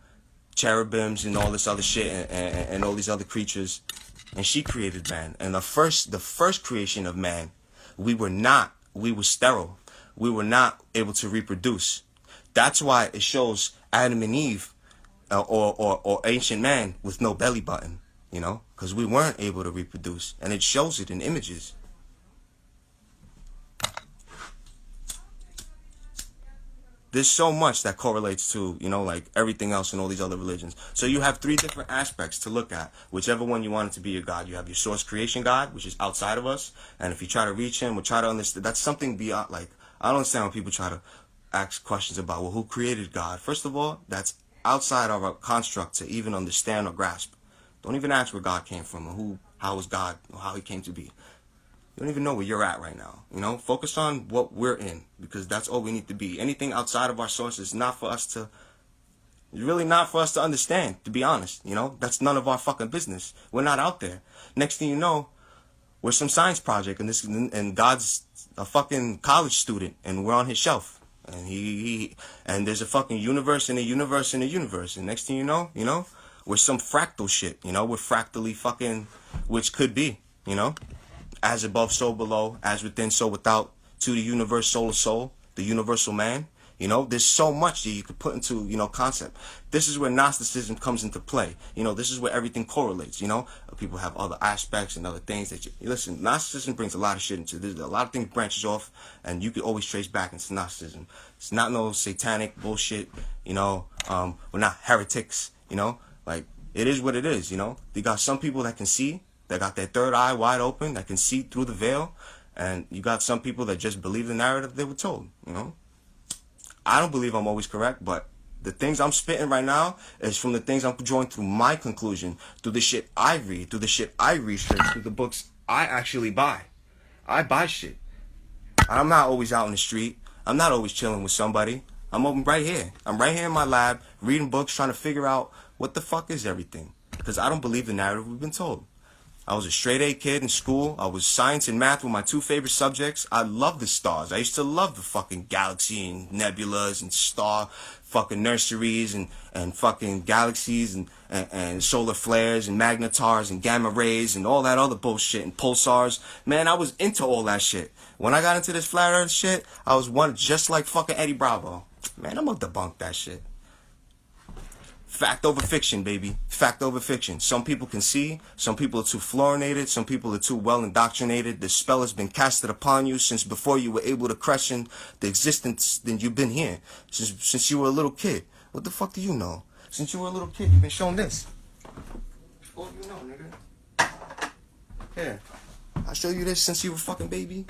cherubims and all this other shit and all these other creatures. And she created man. And the first creation of man, we were sterile. We were not able to reproduce. That's why it shows Adam and Eve or ancient man with no belly button, you know, because we weren't able to reproduce. And it shows it in images. There's so much that correlates to, you know, like everything else in all these other religions. So you have 3 different aspects to look at. Whichever one you want it to be your God. You have your source creation God, which is outside of us. And if you try to reach him or try to understand, that's something beyond, like, I don't understand when people try to ask questions about, well, who created God? First of all, that's outside of our construct to even understand or grasp. Don't even ask where God came from or how was God or how he came to be. You don't even know where you're at right now, you know? Focus on what we're in, because that's all we need to be. Anything outside of our source is really not for us to understand, to be honest, you know? That's none of our fucking business. We're not out there. Next thing you know, we're some science project, and God's a fucking college student, and we're on his shelf. And and there's a fucking universe and a universe and a universe. And next thing you know, we're some fractal shit, you know? We're fractally fucking, which could be, you know? As above, so below, as within, so without, to the universe, soul of soul, the universal man. You know, there's so much that you could put into, you know, concept. This is where Gnosticism comes into play. You know, this is where everything correlates, you know. People have other aspects and other things that listen, Gnosticism brings a lot of shit into this. A lot of things branches off, and you could always trace back into Gnosticism. It's not no satanic bullshit, you know. We're not heretics, you know. Like, it is what it is, you know. You got some people that can see, that got their third eye wide open, that can see through the veil. And you got some people that just believe the narrative they were told, you know. I don't believe I'm always correct, but the things I'm spitting right now is from the things I'm drawing through my conclusion, through the shit I read, through the shit I research, through the books I actually buy. I buy shit. I'm not always out in the street. I'm not always chilling with somebody. I'm right here. I'm right here in my lab, reading books, trying to figure out what the fuck is everything. Because I don't believe the narrative we've been told. I was a straight A kid in school. I was science and math were my two favorite subjects. I love the stars. I used to love the fucking galaxy and nebulas and star fucking nurseries and fucking galaxies and solar flares and magnetars and gamma rays and all that other bullshit and pulsars. Man, I was into all that shit. When I got into this flat earth shit, I was one just like fucking Eddie Bravo. Man, I'm gonna debunk that shit. Fact over fiction, baby. Fact over fiction. Some people can see. Some people are too fluorinated. Some people are too well indoctrinated. The spell has been casted upon you since before you were able to question the existence. Then you've been here since you were a little kid. What the fuck do you know? Since you were a little kid, you've been shown this. What do you know, nigga? Here, I show you this since you were a fucking baby.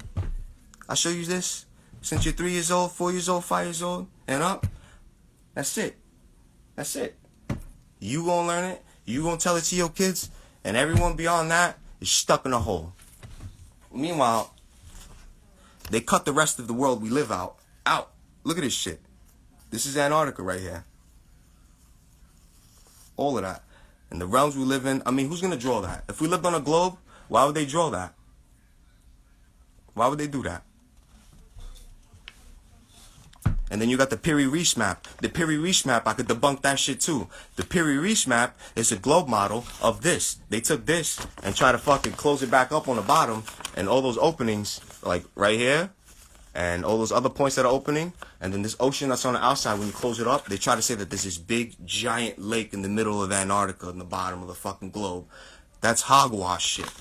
I show you this since you're 3 years old, 4 years old, 5 years old, and up. That's it. That's it. You gonna learn it, you gonna tell it to your kids, and everyone beyond that is stuck in a hole. Meanwhile, they cut the rest of the world we live out. Look at this shit. This is Antarctica right here. All of that. And the realms we live in, I mean, who's gonna draw that? If we lived on a globe, why would they draw that? Why would they do that? And then you got the Piri-Reis map. The Piri-Reis map, I could debunk that shit too. The Piri-Reis map is a globe model of this. They took this and tried to fucking close it back up on the bottom, and all those openings, like right here, and all those other points that are opening, and then this ocean that's on the outside, when you close it up, they try to say that there's this big, giant lake in the middle of Antarctica in the bottom of the fucking globe. That's hogwash shit.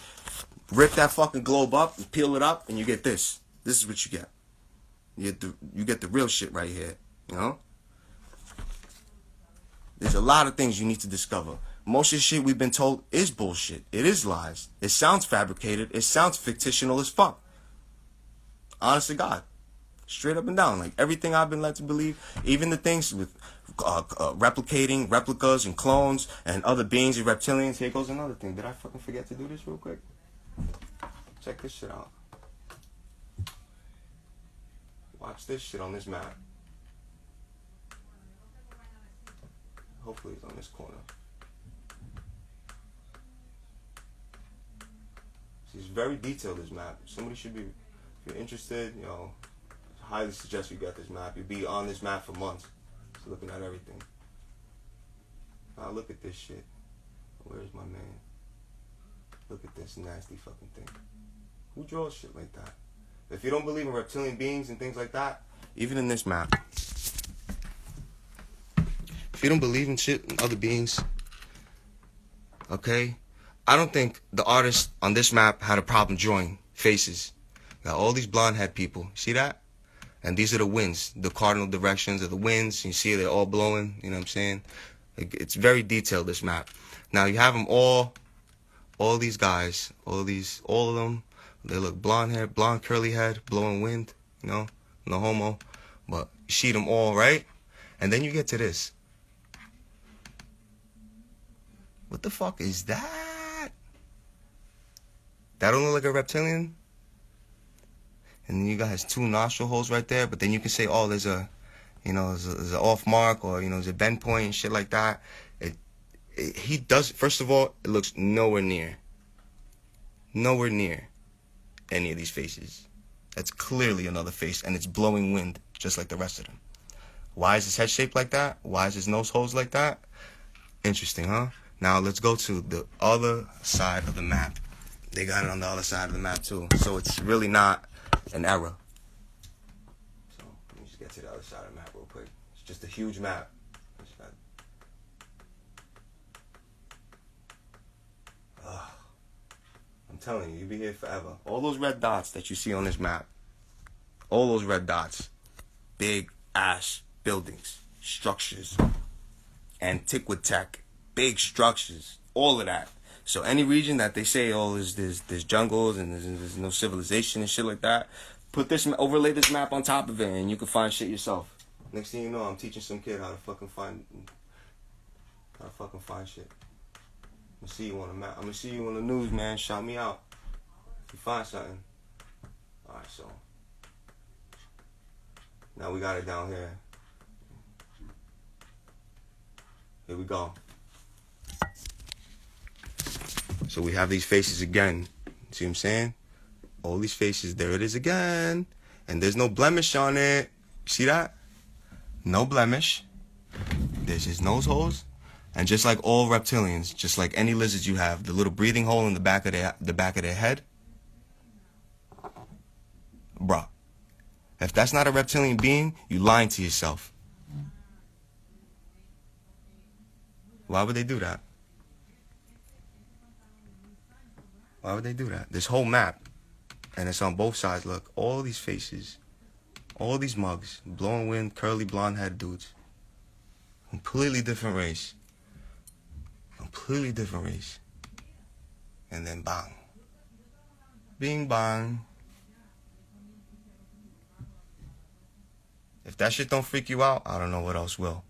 Rip that fucking globe up, and peel it up, and you get this. This is what you get. You get the real shit right here, you know? There's a lot of things you need to discover. Most of the shit we've been told is bullshit. It is lies. It sounds fabricated. It sounds fictional as fuck. Honest to God. Straight up and down. Like everything I've been led to believe, even the things with replicating, replicas and clones and other beings and reptilians. Here goes another thing. Did I fucking forget to do this real quick? Check this shit out. Watch this shit on this map. Hopefully it's on this corner. See, it's very detailed, this map. Somebody should be, if you're interested, you know, I highly suggest you get this map. You'll be on this map for months. Just looking at everything. Now look at this shit. Where's my man? Look at this nasty fucking thing. Who draws shit like that? If you don't believe in reptilian beings and things like that, even in this map, if you don't believe in shit and other beings, okay, I don't think the artist on this map had a problem drawing faces. Got all these blonde head people. See that? And these are the winds, the cardinal directions of the winds. You see they're all blowing. You know what I'm saying? It's very detailed, this map. Now you have them all these guys, all of them. They look blonde hair, blonde curly head, blowing wind, you know, no homo. But you see them all, right? And then you get to this. What the fuck is that? That don't look like a reptilian? And then you got his two nostril holes right there, but then you can say, oh, there's a, you know, there's an off mark, or, you know, there's a bend point and shit like that. He does, first of all, it looks nowhere near any of these faces. That's clearly another face, and it's blowing wind just like the rest of them. Why is his head shaped like that? Why is his nose holes like that? Interesting, huh? Now let's go to the other side of the map. They got it on the other side of the map too, so it's really not an error. So let me just get to the other side of the map real quick. It's just a huge map. I'm telling you, you'll be here forever. All those red dots that you see on this map, all those red dots, big ass buildings, structures, antiquitech, big structures, all of that. So any region that they say, oh, there's jungles and there's no civilization and shit like that, overlay this map on top of it, and you can find shit yourself. Next thing you know, I'm teaching some kid how to fucking find shit. I'm gonna see you on the map. I'm gonna see you on the news, man. Shout me out if you find something. Alright, so now we got it down here. Here we go. So we have these faces again. See what I'm saying? All these faces, there it is again. And there's no blemish on it. See that? No blemish. There's his nose holes. And just like all reptilians, just like any lizards you have, the little breathing hole in the back of their head. Bruh. If that's not a reptilian being, you lying to yourself. Why would they do that? Why would they do that? This whole map, and it's on both sides, look, all these faces, all these mugs, blowing wind, curly blonde head dudes. Completely different race. Completely different race. And then bang. Bing bang. If that shit don't freak you out, I don't know what else will.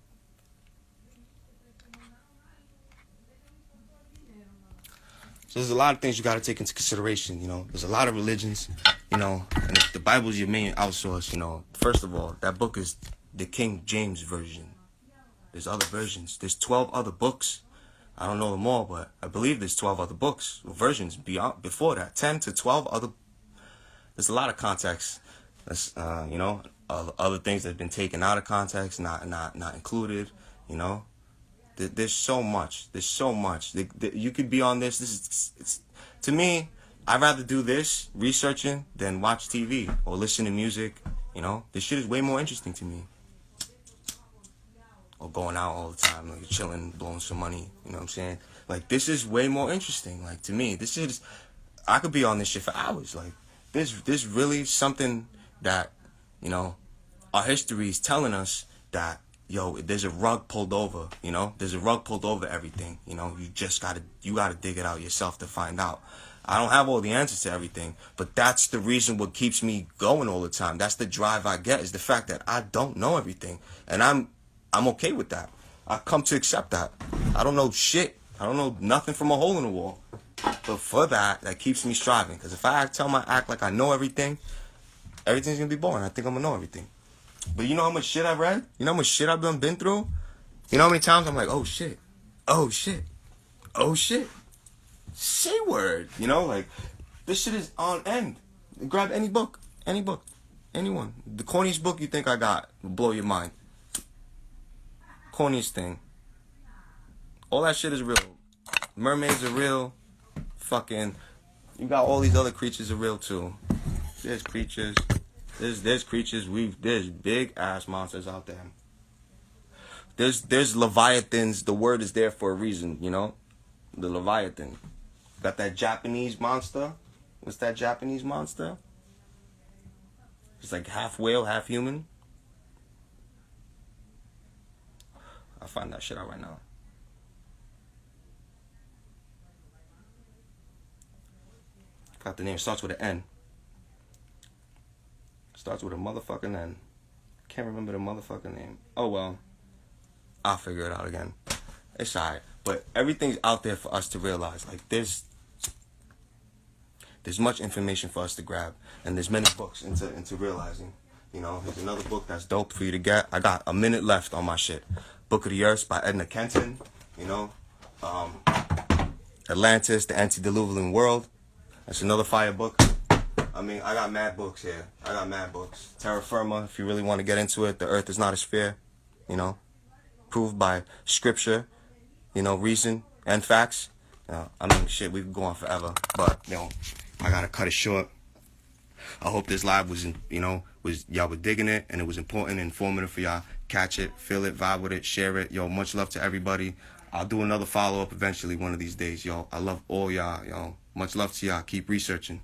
So there's a lot of things you got to take into consideration, you know. There's a lot of religions, you know, and if the Bible's your main outsource, you know. First of all, that book is the King James Version. There's other versions. There's 12 other books. I don't know them all, but I believe there's 12 other books, versions before that. 10 to 12 other. There's a lot of context. That's, you know, other things that have been taken out of context, not included, you know. There's so much. There's so much. You could be on this. It's to me, I'd rather do this, researching, than watch TV or listen to music, you know. This shit is way more interesting to me. Or going out all the time, like chilling, blowing some money, you know what I'm saying? Like, this is way more interesting, like, to me. This shit is, I could be on this shit for hours. Like, this really something that, you know, our history is telling us that, yo, there's a rug pulled over, you know? There's a rug pulled over everything, you know? You gotta dig it out yourself to find out. I don't have all the answers to everything, but that's the reason what keeps me going all the time. That's the drive I get, is the fact that I don't know everything. And I'm okay with that. I've come to accept that. I don't know shit. I don't know nothing from a hole in the wall. But for that keeps me striving. Because if I act like I know everything, everything's going to be boring. I think I'm going to know everything. But you know how much shit I've read? You know how much shit I've been through? You know how many times I'm like, oh shit. Oh shit. Oh shit. Say word. You know, like, this shit is on end. Grab any book. Any book. Anyone. The corniest book you think I got will blow your mind. Corniest thing. All that shit is real. Mermaids are real. Fucking, you got all these other creatures are real too. There's creatures. There's creatures. There's big ass monsters out there. There's leviathans. The word is there for a reason, you know. The leviathan. Got that Japanese monster. What's that Japanese monster? It's like half whale, half human. I'll find that shit out right now. Got the name. Starts with an N. Starts with a motherfucking N. Can't remember the motherfucking name. Oh well. I'll figure it out again. It's alright. But everything's out there for us to realize. Like, there's much information for us to grab. And there's many books into realizing. You know, there's another book that's dope for you to get. I got a minute left on my shit. Book of the Earth by Edna Kenton. You know, Atlantis, the Antediluvian World. That's another fire book. I mean, I got mad books here. I got mad books. Terra Firma, if you really want to get into it. The Earth is not a sphere. You know, proved by scripture. You know, reason and facts. I mean, shit, we could go on forever. But, you know, I gotta cut it short. I hope this live was, y'all were digging it, and it was important and informative for y'all. Catch it, feel it, vibe with it, share it. Yo, much love to everybody. I'll do another follow-up eventually one of these days, yo. I love all y'all, yo. Much love to y'all. Keep researching.